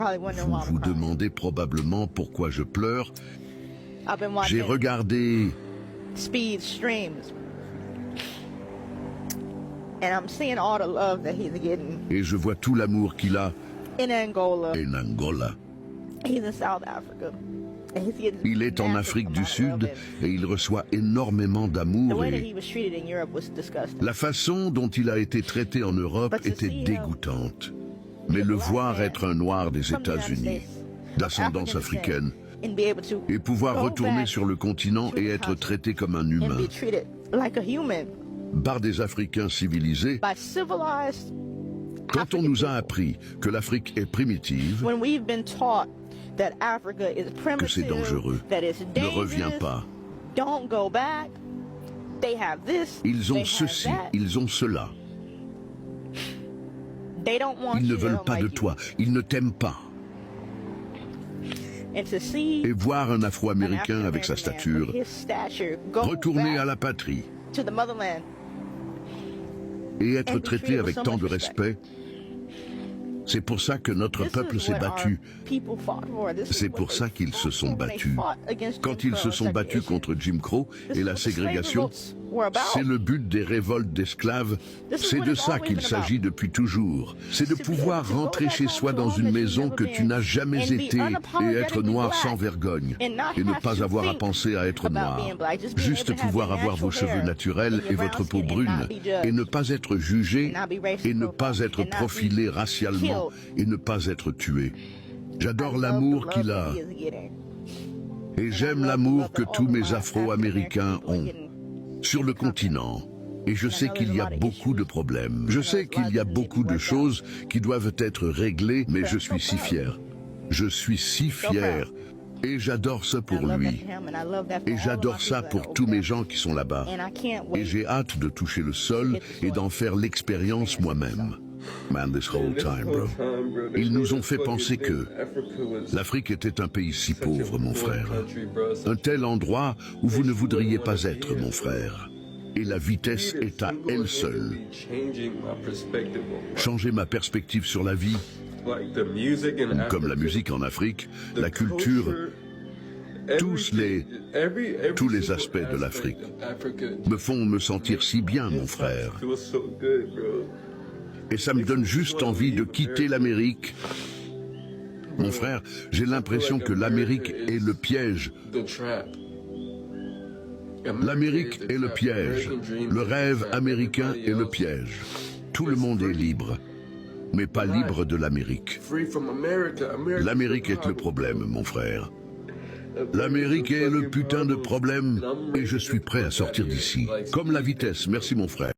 Vous vous demandez probablement pourquoi je pleure. J'ai regardé Speed streams. And I'm seeing all the love that he's getting et je vois tout l'amour qu'il a in Angola. en Angola. He's in South Africa. And he's getting Il est en massive Afrique du amount of love. Sud et il reçoit énormément The d'amour way that et he was treated in Europe was disgusting. la façon dont il a été traité en Europe était dégoûtante. Mais le voir être un noir des États-Unis, d'ascendance africaine, And be able to et pouvoir go retourner back sur le continent et être traité comme un and humain be treated like a human par des Africains civilisés, by civilized quand on African nous a people. appris que l'Afrique est primitive, When we've been taught that Africa is que c'est primitive, dangereux, that it's ne reviens dangerous, pas. don't go back. They have this. Ils ont they ceci, have that. ils ont cela. They don't want Ils ne you, they veulent don't pas like de you. toi, ils ne t'aiment pas. And to see Et voir un an Afro-Américain avec sa African-American stature man with his stature go retourner back à la patrie to the motherland et être and be traité treated avec with so tant much de respect. respect, c'est pour ça que notre This peuple is s'est what our battu. people fought for. This is C'est what pour they ça qu'ils se fought sont for when they battus. fought against Quand Jim ils se Crow sont battus segregation. contre Jim Crow This et is la what the slave ségrégation, revolts were about. c'est le but des révoltes d'esclaves. This is C'est what de it's ça always qu'il been s'agit about. depuis toujours. C'est de To be pouvoir able to go rentrer back chez home soi to dans home une that you've maison never que been tu n'as jamais and be été et être unapologetically noir black sans vergogne and not et ne have pas to avoir à think penser à être about noir. being black. Just being Juste able to have pouvoir your avoir vos natural cheveux hair naturels and et your votre brown peau skin and brune not be judged. et ne pas être jugé And not be racially et ne pas profiled être and not be profilé racialement et ne pas être tué. J'adore I love l'amour the qu'il love a that he is getting. et And j'aime I love the l'amour love que that tous all of mes my Afro-Américains African-American people are ont getting. sur le continent. Et je sais qu'il y a beaucoup de problèmes. Je sais qu'il y a beaucoup de choses qui doivent être réglées, mais je suis si fier. Je suis si fier. Et j'adore ça I pour love that lui. for him, and I love that for Et all of my j'adore ça people that pour are tous over mes there. gens qui sont là-bas. And I can't Et wait. j'ai hâte de toucher le sol et d'en faire l'expérience moi-même. Man, this whole time, bro. Ils nous ont fait penser que l'Afrique était un pays si pauvre, mon frère. Un tel endroit où vous ne voudriez pas être, mon frère. Et la vitesse est à elle seule. Changer ma perspective sur la vie, comme la musique en Afrique, la culture, tous les aspects de l'Afrique me font me sentir si bien, mon frère. Et ça me donne juste envie de quitter l'Amérique. Mon frère, j'ai l'impression que l'Amérique est le piège. L'Amérique est le piège. Le rêve américain est le piège. Tout le monde est libre, mais pas libre de l'Amérique. L'Amérique est le problème, mon frère. L'Amérique est le putain de problème et je suis prêt à sortir d'ici. Comme la vitesse, merci mon frère.